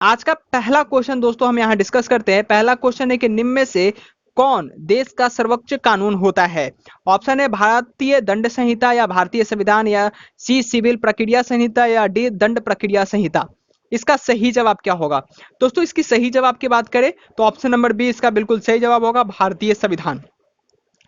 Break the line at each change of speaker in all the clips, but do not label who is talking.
आज का पहला क्वेश्चन दोस्तों हम यहाँ डिस्कस करते हैं। पहला क्वेश्चन है कि निम्न में से कौन देश का सर्वोच्च कानून होता है? ऑप्शन है भारतीय दंड संहिता या भारतीय संविधान या सी सिविल प्रक्रिया संहिता या डी दंड प्रक्रिया संहिता। इसका सही जवाब क्या होगा? दोस्तों इसकी सही जवाब की बात करें तो ऑप्शन नंबर बी इसका बिल्कुल सही जवाब होगा, भारतीय संविधान।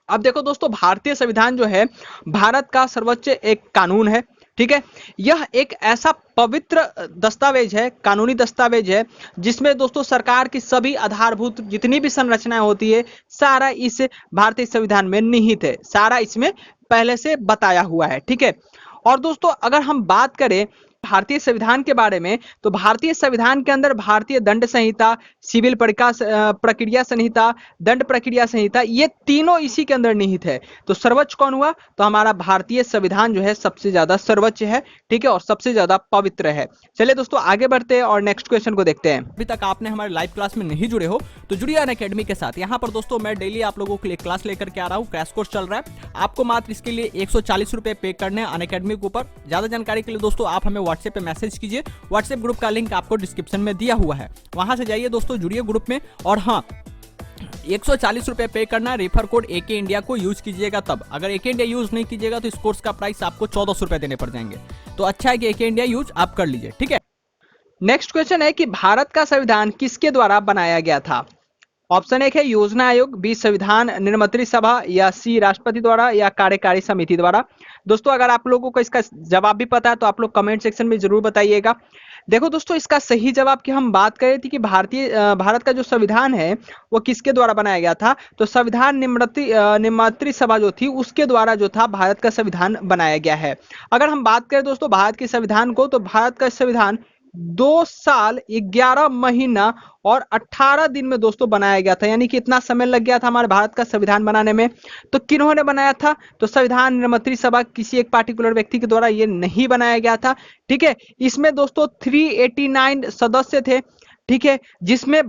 अब देखो दोस्तों, भारतीय संविधान जो है भारत का सर्वोच्च एक कानून है। ठीक है, यह एक ऐसा पवित्र दस्तावेज है, कानूनी दस्तावेज है, जिसमें दोस्तों सरकार की सभी आधारभूत जितनी भी संरचनाएं होती है सारा इस भारतीय संविधान में निहित है, सारा इसमें पहले से बताया हुआ है। ठीक है, और दोस्तों अगर हम बात करें भारतीय संविधान के बारे में तो भारतीय संविधान के अंदर भारतीय दंड संहिता, सिविल प्रक्रिया संहिता, दंड प्रक्रिया संहिता, ये तीनों इसी के अंदर निहित है। तो सर्वोच्च कौन हुआ? तो हमारा भारतीय संविधान जो है सबसे ज्यादा सर्वोच्च है। ठीक है, और सबसे ज्यादा पवित्र है। चलिए दोस्तों आगे बढ़ते हैं और नेक्स्ट क्वेश्चन को देखते हैं। अभी तक आपने हमारे लाइव क्लास में नहीं जुड़े हो तो जुड़िए अनअकैडमी के साथ। यहाँ पर दोस्तों मैं डेली आप लोगों के लिए क्लास लेकर के आ रहा हूँ। क्रैश कोर्स चल रहा है, आपको मात्र इसके लिए 140 रुपए पे करने हैं अनअकैडमी के ऊपर। ज्यादा जानकारी के लिए दोस्तों आप हमें व्हाट्सएप पे मैसेज कीजिए। व्हाट्सएप ग्रुप का लिंक आपको डिस्क्रिप्शन में दिया हुआ है, वहां से जाइए दोस्तों, जुड़िए ग्रुप में। और हाँ, 140 रुपए पे करना, रेफर कोड एके इंडिया को यूज कीजिएगा तब। अगर एके इंडिया यूज नहीं कीजिएगा तो इस कोर्स का प्राइस आपको 1400 रुपए देने पड़ जाएंगे। तो अच्छा है कि एके इंडिया यूज आप कर लीजिए। ठीक है, नेक्स्ट क्वेश्चन है कि भारत का संविधान किसके द्वारा बनाया गया था? ऑप्शन एक है योजना आयोग, बी संविधान निर्मात्री सभा, या सी राष्ट्रपति द्वारा, या कार्यकारी समिति द्वारा। दोस्तों अगर आप लोगों को इसका जवाब भी पता है तो आप लोग कमेंट सेक्शन में जरूर बताइएगा। देखो दोस्तों, इसका सही जवाब की हम बात करें थी कि भारत का जो संविधान है वो किसके द्वारा बनाया गया था, तो संविधान निर्मात्री सभा जो थी उसके द्वारा जो था भारत का संविधान बनाया गया है। अगर हम बात करें दोस्तों भारत के संविधान को, तो भारत का संविधान 2 साल 11 महीना और 18 दिन में दोस्तों बनाया गया था। यानी कि इतना समय लग गया था हमारे भारत का संविधान बनाने में। तो किन्होंने बनाया था? तो संविधान निर्मात्री सभा, किसी एक पार्टिकुलर व्यक्ति के द्वारा ये नहीं बनाया गया था। ठीक है, इसमें दोस्तों 389 सदस्य थे। ठीक है, जिसमें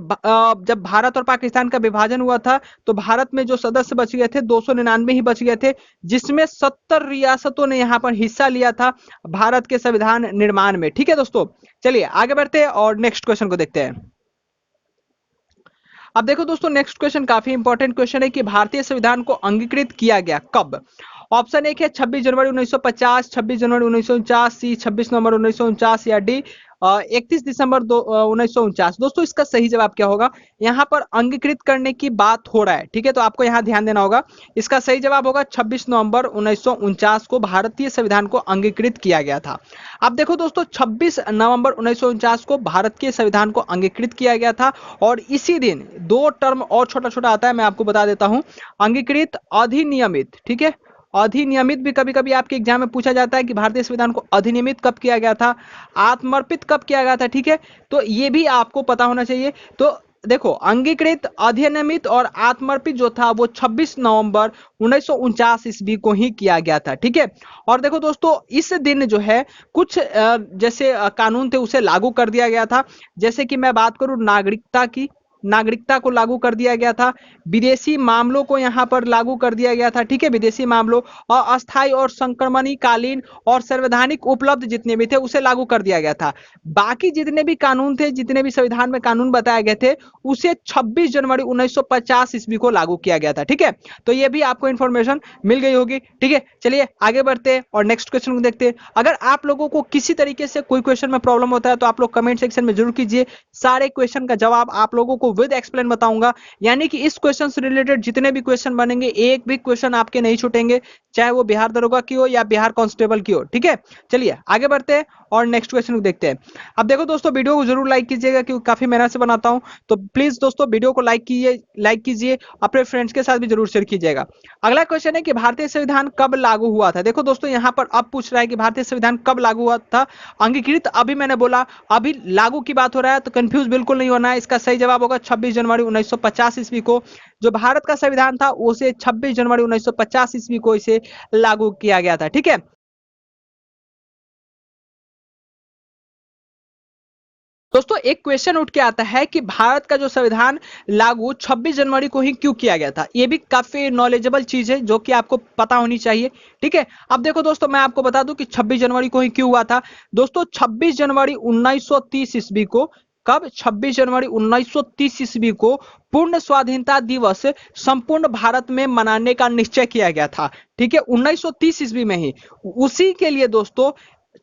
जब भारत और पाकिस्तान का विभाजन हुआ था तो भारत में जो सदस्य बच गए थे 299 ही बच गए थे, जिसमें 70 रियासतों ने यहाँ पर हिस्सा लिया था भारत के संविधान निर्माण में। ठीक है दोस्तों, चलिए आगे बढ़ते हैं और नेक्स्ट क्वेश्चन को देखते हैं। अब देखो दोस्तों, नेक्स्ट क्वेश्चन काफी इंपॉर्टेंट क्वेश्चन है कि भारतीय संविधान को अंगीकृत किया गया कब? ऑप्शन एक है 26 जनवरी 1950, 26 जनवरी 1949, सी 26 नवंबर 1949, या डी 31 दिसंबर 1949। दोस्तों इसका सही जवाब क्या होगा? यहाँ पर अंगीकृत करने की बात हो रहा है। ठीक है, तो आपको यहाँ ध्यान देना होगा। इसका सही जवाब होगा 26 नवंबर 1949 को भारतीय संविधान को अंगीकृत किया गया था। अब देखो दोस्तों, 26 नवंबर 1949 को भारत के संविधान को अंगीकृत किया गया था, और इसी दिन 2 टर्म और छोटा छोटा आता है, मैं आपको बता देता हूं। अंगीकृत, अधिनियमित। ठीक है, अधिनियमित भी कभी कभी आपके एग्जाम में पूछा जाता है कि भारतीय संविधान को अधिनियमित कब किया गया था, आत्मर्पित कब किया गया था। ठीक है, तो ये भी आपको पता होना चाहिए। तो देखो, अंगीकृत, अधिनियमित और आत्मर्पित जो था वो 26 नवंबर 1949 ईस्वी को ही किया गया था। ठीक है, और देखो दोस्तों, इस दिन जो है कुछ जैसे कानून थे उसे लागू कर दिया गया था। जैसे कि मैं बात करूं नागरिकता को लागू कर दिया गया था, विदेशी मामलों को यहां पर लागू कर दिया गया था। ठीक है, विदेशी मामलों, और अस्थायी और संक्रमणीकालीन और संवैधानिक उपलब्ध जितने भी थे उसे लागू कर दिया गया था। बाकी जितने भी कानून थे, जितने भी संविधान में कानून बताए गए थे, उसे 26 जनवरी 1950 ईस्वी को लागू किया गया था। ठीक है, तो ये भी आपको इंफॉर्मेशन मिल गई होगी। ठीक है, चलिए आगे बढ़ते हैं और नेक्स्ट क्वेश्चन को देखते हैं। अगर आप लोगों को किसी तरीके से कोई क्वेश्चन में प्रॉब्लम होता है तो आप लोग कमेंट सेक्शन में जरूर कीजिए। सारे क्वेश्चन का जवाब आप लोगों को विद एक्सप्लेन बताऊंगा। यानी कि इस क्वेश्चन से रिलेटेड जितने भी क्वेश्चन बनेंगे, एक भी क्वेश्चन आपके नहीं छूटेंगे, चाहे वो बिहार दरोगा की हो या बिहार कांस्टेबल की हो। ठीक है, चलिए आगे बढ़ते हैं और नेक्स्ट क्वेश्चन को देखते हैं। अब देखो दोस्तों, वीडियो को जरूर लाइक कीजिएगा क्योंकि काफी मेहनत से बनाता हूं। तो प्लीज दोस्तों वीडियो को लाइक कीजिए, अपने फ्रेंड्स के साथ भी जरूर शेयर कीजिएगा। अगला क्वेश्चन है कि भारतीय संविधान कब लागू हुआ था? देखो दोस्तों, यहां पर अब पूछ रहा है कि भारतीय संविधान कब लागू हुआ था। अंगीकृत अभी मैंने बोला, अभी लागू की बात हो रहा है, तो कंफ्यूज बिल्कुल नहीं होना है। इसका सही जवाब होगा 26 जनवरी 1950 ईस्वी को। जो भारत का संविधान था उसे 26 जनवरी 1950 ईस्वी को इसे लागू किया गया था। ठीक है, दोस्तों एक क्वेश्चन उठ के आता है कि भारत का जो संविधान लागू 26 जनवरी को ही क्यों किया गया था। ये भी काफी नॉलेजेबल चीज है जो कि आपको पता होनी चाहिए। ठीक है, अब देखो दोस्तों, मैं आपको बता दूं कि 26 जनवरी को ही क्यों हुआ था। दोस्तों 26 जनवरी 1930 ईस्वी को कब? 26 जनवरी 1930 ईस्वी को पूर्ण स्वाधीनता दिवस संपूर्ण भारत में मनाने का निश्चय किया गया था। ठीक है, 1930 ईस्वी में ही। उसी के लिए दोस्तों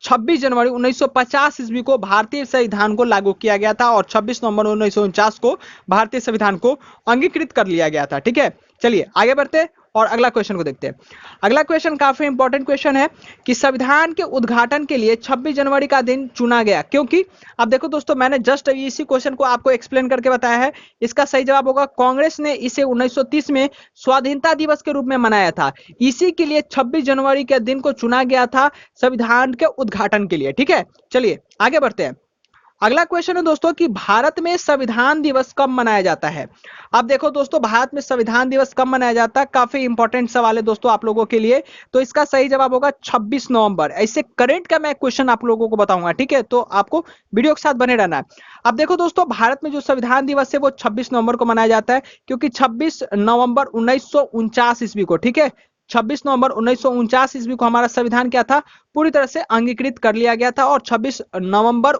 26 जनवरी 1950 ईस्वी को भारतीय संविधान को लागू किया गया था और 26 नवंबर 1949 को भारतीय संविधान को अंगीकृत कर लिया गया था। ठीक है, चलिए आगे बढ़ते हैं और अगला क्वेश्चन को देखते हैं। अगला क्वेश्चन काफी इंपॉर्टेंट क्वेश्चन है कि संविधान के उद्घाटन के लिए 26 जनवरी का दिन चुना गया क्योंकि, अब देखो दोस्तों, मैंने जस्ट इसी क्वेश्चन को आपको एक्सप्लेन करके बताया है। इसका सही जवाब होगा कांग्रेस ने इसे 1930 में स्वाधीनता दिवस के रूप में मनाया था। इसी के लिए 26 जनवरी के दिन को चुना गया था संविधान के उद्घाटन के लिए। ठीक है, चलिए आगे बढ़ते हैं। अगला क्वेश्चन है दोस्तों कि भारत में संविधान दिवस कब मनाया जाता है। अब देखो दोस्तों, भारत में संविधान दिवस कब मनाया जाता है, काफी इंपॉर्टेंट सवाल है दोस्तों आप लोगों के लिए। तो इसका सही जवाब होगा 26 नवंबर। ऐसे करंट का मैं क्वेश्चन आप लोगों को बताऊंगा। ठीक है, तो आपको वीडियो के साथ बने रहना है। अब देखो दोस्तों, भारत में जो संविधान दिवस है वो 26 नवंबर को मनाया जाता है क्योंकि 26 नवंबर 1949 ईस्वी को, ठीक है, 26 नवंबर 1949 ईस्वी को हमारा संविधान क्या था, पूरी तरह से अंगीकृत कर लिया गया था और 26 नवंबर,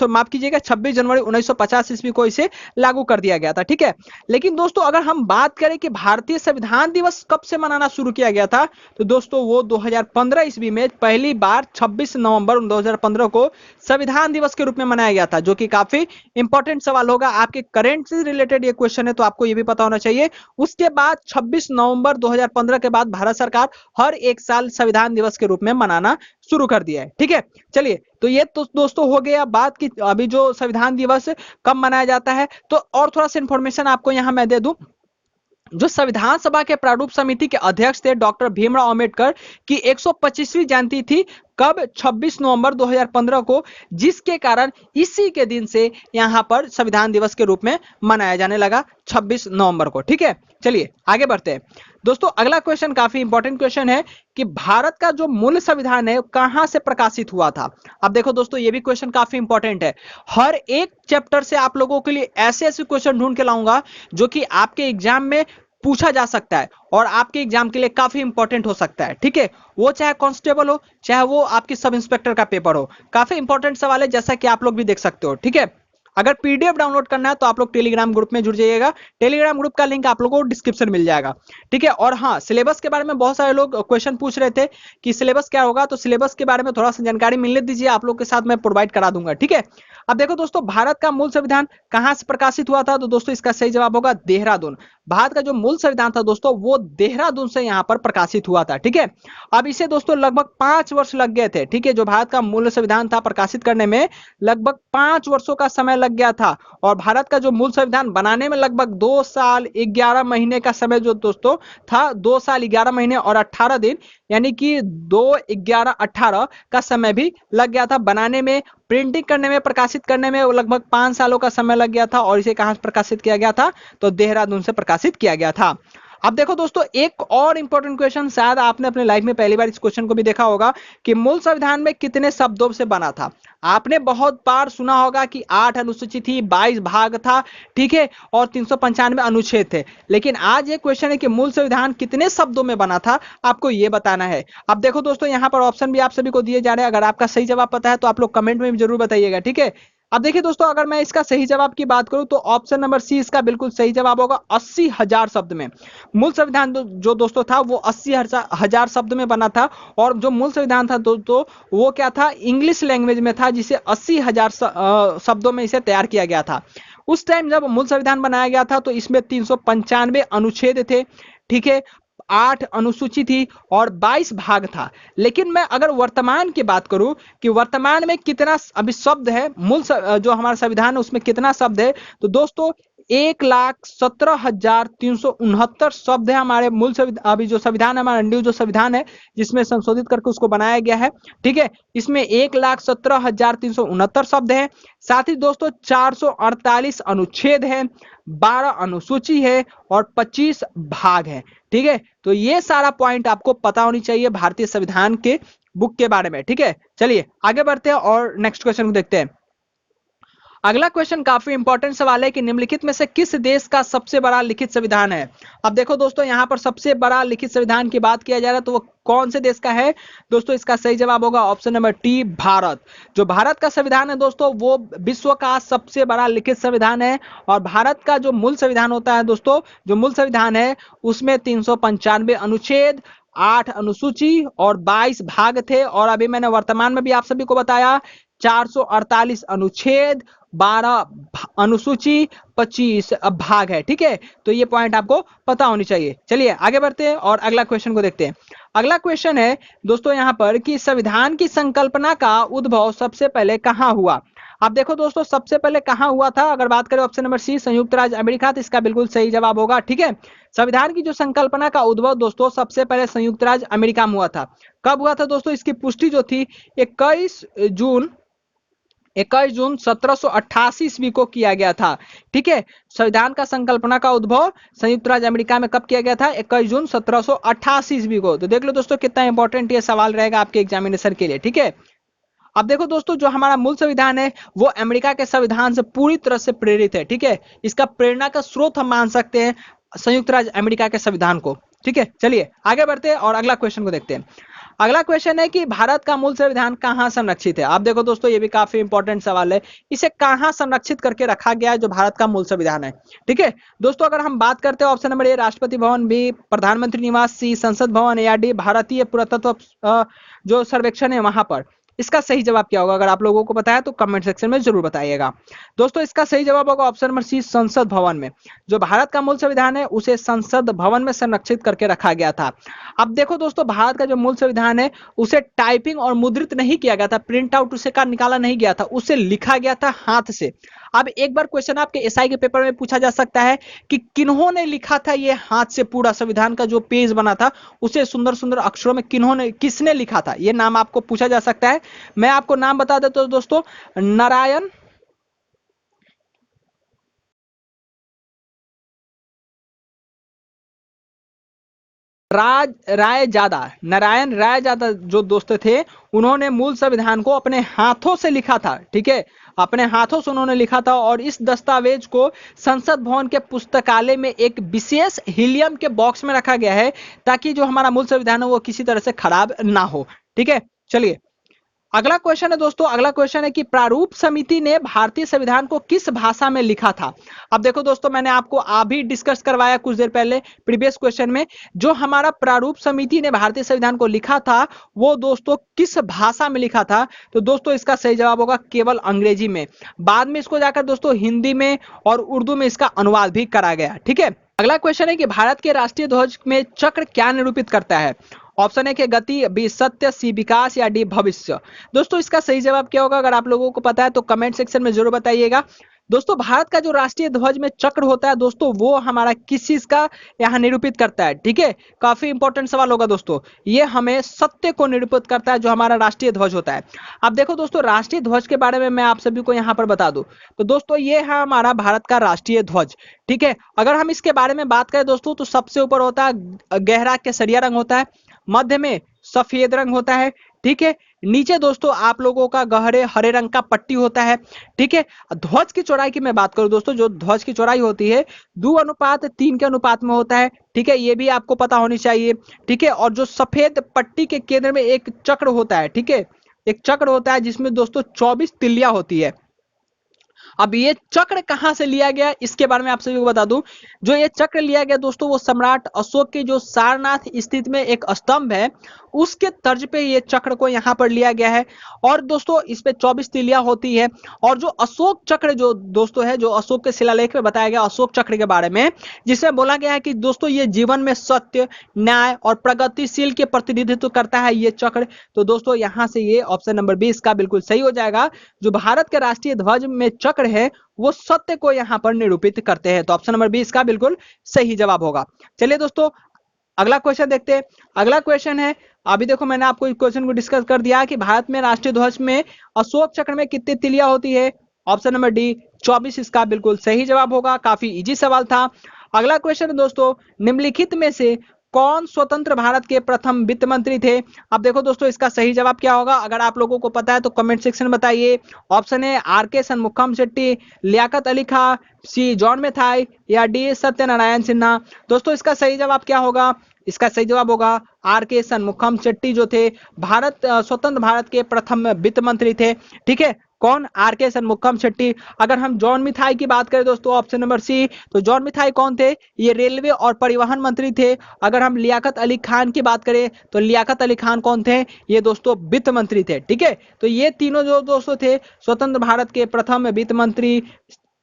माफ कीजिएगा, 26 जनवरी 1950 ईस्वी को इसे लागू कर दिया गया था। ठीक है, लेकिन दोस्तों अगर हम बात करें कि भारतीय संविधान दिवस कब से मनाना शुरू किया गया था, तो दोस्तों वो 2015 ईस्वी में पहली बार 26 नवंबर 2015 को संविधान दिवस के रूप में मनाया गया था, जो कि काफी इंपॉर्टेंट सवाल होगा। आपके करंट से रिलेटेड ये क्वेश्चन है तो आपको ये भी पता होना चाहिए। उसके बाद 26 नवंबर 2015 के बाद भारत सरकार हर एक साल संविधान दिवस के रूप में मनाना शुरू कर दिया है। ठीक है, चलिए, तो ये तो दोस्तों हो गया बात कि अभी जो संविधान दिवस कब मनाया जाता है। तो और थोड़ा सा इंफॉर्मेशन आपको यहां मैं दे दूं। जो संविधान सभा के प्रारूप समिति के अध्यक्ष थे डॉक्टर भीमराव अंबेडकर की 125वीं जयंती थी कब, 26 नवंबर 2015 को, जिसके कारण इसी के दिन से यहां पर संविधान दिवस के रूप में मनाया जाने लगा 26 नवंबर को। ठीक है, चलिए आगे बढ़ते हैं दोस्तों। अगला क्वेश्चन काफी इंपॉर्टेंट क्वेश्चन है कि भारत का जो मूल संविधान है कहां से प्रकाशित हुआ था। अब देखो दोस्तों, ये भी क्वेश्चन काफी इंपॉर्टेंट है। हर एक चैप्टर से आप लोगों के लिए ऐसे ऐसे क्वेश्चन ढूंढ के लाऊंगा जो कि आपके एग्जाम में पूछा जा सकता है और आपके एग्जाम के लिए काफी इंपॉर्टेंट हो सकता है। ठीक है, वो चाहे कांस्टेबल हो, चाहे वो आपकी सब इंस्पेक्टर का पेपर हो, काफी इंपॉर्टेंट सवाल है, जैसा कि आप लोग भी देख सकते हो। ठीक है, अगर पीडीएफ डाउनलोड करना है तो आप लोग टेलीग्राम ग्रुप में जुड़ जाइएगा। टेलीग्राम ग्रुप का लिंक आप लोगों को डिस्क्रिप्शन मिल जाएगा। ठीक है, और हाँ, सिलेबस के बारे में बहुत सारे लोग क्वेश्चन पूछ रहे थे कि सिलेबस क्या होगा, तो सिलेबस के बारे में थोड़ा सा जानकारी मिलने दीजिए, आप लोग के साथ मैं प्रोवाइड करा दूंगा। ठीक है, अब देखो दोस्तों, भारत का मूल संविधान कहां से प्रकाशित हुआ था, तो दोस्तों इसका सही जवाब होगा देहरादून। भारत का जो मूल संविधान था दोस्तों वो देहरादून से यहां पर प्रकाशित हुआ था। ठीक है, अब इसे दोस्तों लगभग 5 वर्ष लग गए थे। ठीक है, जो भारत का मूल संविधान था प्रकाशित करने में लगभग 5 वर्षों का समय लग गया था और भारत का जो मूल संविधान बनाने में लगभग 2 साल 11 महीने का समय जो दोस्तों था, 2 साल 11 महीने और 18 दिन, यानी कि 2 11 18 का समय भी लग गया था बनाने में। प्रिंटिंग करने में, प्रकाशित करने में लगभग 5 सालों का समय लग गया था और इसे कहां से प्रकाशित किया गया था, तो देहरादून से प्रकाशित किया गया था। अब देखो दोस्तों, एक और इंपॉर्टेंट क्वेश्चन, शायद आपने अपने लाइफ में पहली बार इस क्वेश्चन को भी देखा होगा कि मूल संविधान में कितने शब्दों से बना था। आपने बहुत बार सुना होगा कि 8 अनुसूची थी, 22 भाग था, ठीक है, और 395 अनुच्छेद थे। लेकिन आज ये क्वेश्चन है कि मूल संविधान कितने शब्दों में बना था, आपको ये बताना है। अब देखो दोस्तों, यहाँ पर ऑप्शन भी आप सभी को दिए जा रहे हैं। अगर आपका सही जवाब पता है तो आप लोग कमेंट में भी जरूर बताइएगा। ठीक है, अब देखिए दोस्तों, अगर मैं इसका सही जवाब की बात करूं तो ऑप्शन नंबर सी इसका बिल्कुल सही जवाब होगा। 80,000 शब्द में मूल संविधान जो दोस्तों था वो 80,000 शब्द में बना था। और जो मूल संविधान था दोस्तों वो क्या था, इंग्लिश लैंग्वेज में था, जिसे 80,000 शब्दों में इसे तैयार किया गया था। उस टाइम जब मूल संविधान बनाया गया था तो इसमें 395 अनुच्छेद थे। ठीक है, 8 अनुसूची थी और 22 भाग था। लेकिन मैं अगर वर्तमान की बात करूं कि वर्तमान में कितना अभी शब्द है, मूल जो हमारा संविधान है उसमें कितना शब्द है, तो दोस्तों 1,17,369 शब्द है हमारे मूल अभी जो संविधान है, हमारा न्यू जो संविधान है जिसमें संशोधित करके उसको बनाया गया है। ठीक है, इसमें 1,17,369 शब्द है। साथ ही दोस्तों 448 अनुच्छेद है, 12 अनुसूची है और 25 भाग है। ठीक है, तो ये सारा पॉइंट आपको पता होनी चाहिए भारतीय संविधान के बुक के बारे में। ठीक है, चलिए आगे बढ़ते हैं और नेक्स्ट क्वेश्चन को देखते हैं। अगला क्वेश्चन काफी इंपॉर्टेंट सवाल है कि निम्नलिखित में से किस देश का सबसे बड़ा लिखित संविधान है। अब देखो दोस्तों, यहाँ पर सबसे बड़ा लिखित संविधान की बात किया जा रहा है तो वो कौन से देश का है दोस्तों? इसका सही जवाब होगा ऑप्शन नंबर टी, भारत। जो भारत का संविधान है दोस्तों, वो विश्व का सबसे बड़ा लिखित संविधान है। और भारत का जो मूल संविधान होता है दोस्तों, जो मूल संविधान है उसमें 395 अनुच्छेद, 8 अनुसूची और 22 भाग थे। और अभी मैंने वर्तमान में भी आप सभी को बताया 448 अनुच्छेद, 12 अनुसूची, 25 भाग है। ठीक है, तो ये पॉइंट आपको पता होनी चाहिए। चलिए आगे बढ़ते हैं और अगला क्वेश्चन को देखते हैं। अगला क्वेश्चन है दोस्तों यहाँ पर कि संविधान की संकल्पना का उद्भव सबसे पहले कहां हुआ। अब देखो दोस्तों, सबसे पहले कहां हुआ था, अगर बात करें ऑप्शन नंबर सी संयुक्त राज्य अमेरिका, तो इसका बिल्कुल सही जवाब होगा। ठीक है, संविधान की जो संकल्पना का उद्भव दोस्तों सबसे पहले संयुक्त राज्य अमेरिका में हुआ था। कब हुआ था दोस्तों? इसकी पुष्टि जो थी 21 जून 1788 ईस्वी को किया गया था। ठीक है, संविधान का संकल्पना का उद्भव संयुक्त राज्य अमेरिका में कब किया गया था? 21 जून 1788 ईस्वी को। तो देख लो दोस्तों कितना इंपॉर्टेंट ये सवाल रहेगा आपके एग्जामिनेशन के लिए। ठीक है, अब देखो दोस्तों, जो हमारा मूल संविधान है वो अमेरिका के संविधान से पूरी तरह से प्रेरित है। ठीक है, इसका प्रेरणा का स्रोत हम मान सकते हैं संयुक्त राज्य अमेरिका के संविधान को। ठीक है, चलिए आगे बढ़ते हैं और अगला क्वेश्चन को देखते हैं। अगला क्वेश्चन है कि भारत का मूल संविधान कहां संरक्षित है। आप देखो दोस्तों, ये भी काफी इंपॉर्टेंट सवाल है, इसे कहां संरक्षित करके रखा गया है जो भारत का मूल संविधान है। ठीक है दोस्तों, अगर हम बात करते हैं option number A Rashtrapati Bhavan, B प्रधानमंत्री निवास, सी संसद भवन, या डी भारतीय पुरातत्व जो सर्वेक्षण है वहां पर, इसका सही जवाब क्या होगा? अगर आप लोगों को पता है तो कमेंट सेक्शन में जरूर बताइएगा। दोस्तों इसका सही जवाब होगा ऑप्शन नंबर सी संसद भवन में। जो भारत का मूल संविधान है उसे संसद भवन में संरक्षित करके रखा गया था। अब देखो दोस्तों, भारत का जो मूल संविधान है उसे टाइपिंग और मुद्रित नहीं किया गया था, प्रिंट आउट उसे का निकाला नहीं गया था, उसे लिखा गया था हाथ से। अब एक बार क्वेश्चन आपके एसआई के पेपर में पूछा जा सकता है कि किन्होंने लिखा था ये हाथ से, पूरा संविधान का जो पेज बना था उसे सुंदर सुंदर अक्षरों में किसने लिखा था, ये नाम आपको पूछा जा सकता है। मैं आपको नाम बता देता हूं दोस्तों, नारायण नारायण राय ज्यादा जो दोस्त थे, उन्होंने मूल संविधान को अपने हाथों से लिखा था। ठीक है, अपने हाथों से उन्होंने लिखा था और इस दस्तावेज को संसद भवन के पुस्तकालय में एक विशेष हीलियम के बॉक्स में रखा गया है ताकि जो हमारा मूल संविधान है वो किसी तरह से खराब ना हो। ठीक है, चलिए अगला क्वेश्चन है दोस्तों। अगला क्वेश्चन है कि प्रारूप समिति ने भारतीय संविधान को किस भाषा में लिखा था। अब देखो दोस्तों, मैंने आपको अभी डिस्कस करवाया कुछ देर पहले प्रीवियस क्वेश्चन में, जो हमारा प्रारूप समिति ने भारतीय संविधान को लिखा था वो दोस्तों किस भाषा में लिखा था। तो दोस्तों इसका सही जवाब होगा केवल अंग्रेजी में। बाद में इसको जाकर दोस्तों हिंदी में और उर्दू में इसका अनुवाद भी करा गया। ठीक है, अगला क्वेश्चन है कि भारत के राष्ट्रीय ध्वज में चक्र क्या निरूपित करता है। ऑप्शन है कि गति, बी सत्य, सी विकास, या डी भविष्य। दोस्तों इसका सही जवाब क्या होगा? अगर आप लोगों को पता है तो कमेंट सेक्शन में जरूर बताइएगा। दोस्तों भारत का जो राष्ट्रीय ध्वज में चक्र होता है दोस्तों, वो हमारा किस चीज का यहाँ निरूपित करता है। ठीक है, काफी इंपॉर्टेंट सवाल होगा दोस्तों, ये हमें सत्य को निरूपित करता है जो हमारा राष्ट्रीय ध्वज होता है। अब देखो दोस्तों, राष्ट्रीय ध्वज के बारे में मैं आप सभी को यहाँ पर बता दूं तो दोस्तों ये है हमारा भारत का राष्ट्रीय ध्वज। ठीक है, अगर हम इसके बारे में बात करें दोस्तों तो सबसे ऊपर होता है गहरा केसरिया रंग होता है, मध्य में सफेद रंग होता है। ठीक है, नीचे दोस्तों आप लोगों का गहरे हरे रंग का पट्टी होता है। ठीक है, ध्वज की चौड़ाई की मैं बात करूं दोस्तों, जो ध्वज की चौड़ाई होती है 2:3 के अनुपात में होता है। ठीक है, ये भी आपको पता होनी चाहिए। ठीक है, और जो सफेद पट्टी के केंद्र में एक चक्र होता है। ठीक है, एक चक्र होता है जिसमें दोस्तों 24 तिल्लियां होती है। अब ये चक्र कहां से लिया गया इसके बारे में आप सभी को बता दूं। जो ये चक्र लिया गया दोस्तों वो सम्राट अशोक के जो सारनाथ स्थित में एक स्तंभ है उसके तर्ज पे ये चक्र को यहाँ पर लिया गया है। और दोस्तों इस पे 24 तिलियां होती है। और जो अशोक चक्र जो दोस्तों है, जो अशोक के शिलालेख में बताया गया अशोक चक्र के बारे में, जिसमें बोला गया है कि दोस्तों ये जीवन में सत्य, न्याय और प्रगतिशील के प्रतिनिधित्व करता है ये चक्र। तो दोस्तों यहाँ से ये ऑप्शन नंबर 20 का बिल्कुल सही हो जाएगा। जो भारत के राष्ट्रीय ध्वज में चक्र है वो सत्य को यहाँ पर निरूपित करते हैं। तो ऑप्शन नंबर 20 का बिल्कुल सही जवाब होगा। चलिए दोस्तों अगला क्वेश्चन देखते हैं। अगला क्वेश्चन है, अभी देखो मैंने आपको इस क्वेश्चन को डिस्कस कर दिया कि भारत में राष्ट्रीय ध्वज में अशोक चक्र में कितनी तिलियां होती है। ऑप्शन नंबर डी 24 इसका बिल्कुल सही जवाब होगा। काफी इजी सवाल था। अगला क्वेश्चन है दोस्तों, निम्नलिखित में से कौन स्वतंत्र भारत के प्रथम वित्त मंत्री थे? अब देखो दोस्तों, इसका सही जवाब क्या होगा? अगर आप लोगों को पता है तो कमेंट सेक्शन में बताइए। ऑप्शन ए आर के सनमुखम शेट्टी, लियाकत अली खां, सी जॉन मेथाई या डी सत्यनारायण सिन्हा। दोस्तों इसका सही जवाब क्या होगा? इसका सही जवाब होगा आर के सनमुखम शेट्टी, जो थे स्वतंत्र भारत के प्रथम वित्त मंत्री थे। ठीक है, कौन? आर के सनमुखम शेट्टी। अगर हम जॉन मिथाई की बात करें दोस्तों, ऑप्शन नंबर सी, तो जॉन मिथाई कौन थे? ये रेलवे और परिवहन मंत्री थे। अगर हम लियाकत अली खान की बात करें तो लियाकत अली खान कौन थे? ये दोस्तों वित्त मंत्री थे। ठीक है, तो ये तीनों जो दोस्तों थे स्वतंत्र भारत के प्रथम वित्त मंत्री,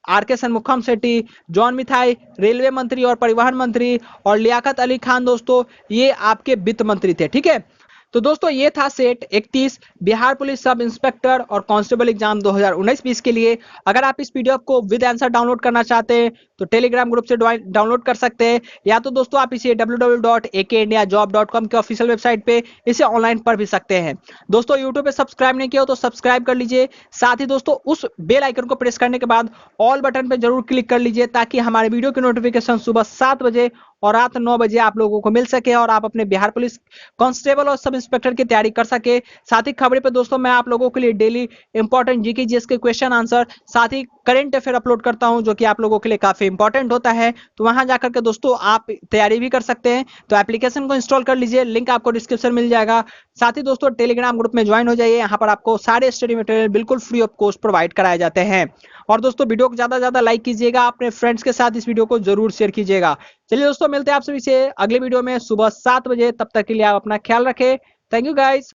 आर के सनमुखम शेट्टी, जॉन मिथाई रेलवे मंत्री और परिवहन मंत्री, और लियाकत अली खान दोस्तों ये आपके वित्त मंत्री थे। ठीक है, तो दोस्तों ये था set 31 Bihar police sub inspector और कांस्टेबल एग्जाम 2019-20 के लिए। अगर आप इस पीडीएफ को विद आंसर डाउनलोड करना चाहते हैं तो टेलीग्राम ग्रुप से डाउनलोड कर सकते हैं, या तो दोस्तों आप इसे www.akindiajob.com के ऑफिशियल वेबसाइट पे इसे ऑनलाइन पढ़ भी सकते हैं। दोस्तों यूट्यूब पे सब्सक्राइब नहीं किया हो तो सब्सक्राइब कर लीजिए। साथ ही दोस्तों उस बेल आइकन को प्रेस करने के बाद ऑल बटन पे जरूर क्लिक कर लीजिए, ताकि हमारे वीडियो की नोटिफिकेशन सुबह 7 बजे और रात 9 बजे आप लोगों को मिल सके और आप अपने बिहार पुलिस कांस्टेबल और सब इंस्पेक्टर की तैयारी कर सके। साथ ही खबरें पे दोस्तों मैं आप लोगों के लिए डेली इंपॉर्टेंट जीके जीएस के क्वेश्चन आंसर, साथ ही करंट अफेयर अपलोड करता हूं, जो कि आप लोगों के लिए काफी इंपॉर्टेंट होता है। तो वहां जाकर के दोस्तों आप तैयारी भी कर सकते हैं। तो एप्लीकेशन को इंस्टॉल कर लीजिए, लिंक आपको डिस्क्रिप्शन मिल जाएगा। साथ ही दोस्तों टेलीग्राम ग्रुप में ज्वाइन हो जाइए, यहाँ पर आपको सारे स्टडी मटेरियल बिल्कुल फ्री ऑफ कॉस्ट प्रोवाइड कराए जाते हैं। और दोस्तों वीडियो को ज्यादा से ज्यादा लाइक कीजिएगा, अपने फ्रेंड्स के साथ इस वीडियो को जरूर शेयर कीजिएगा। चलिए दोस्तों मिलते हैं आप सभी से अगले वीडियो में सुबह 7 बजे। तब तक के लिए आप अपना ख्याल रखें। Thank you guys.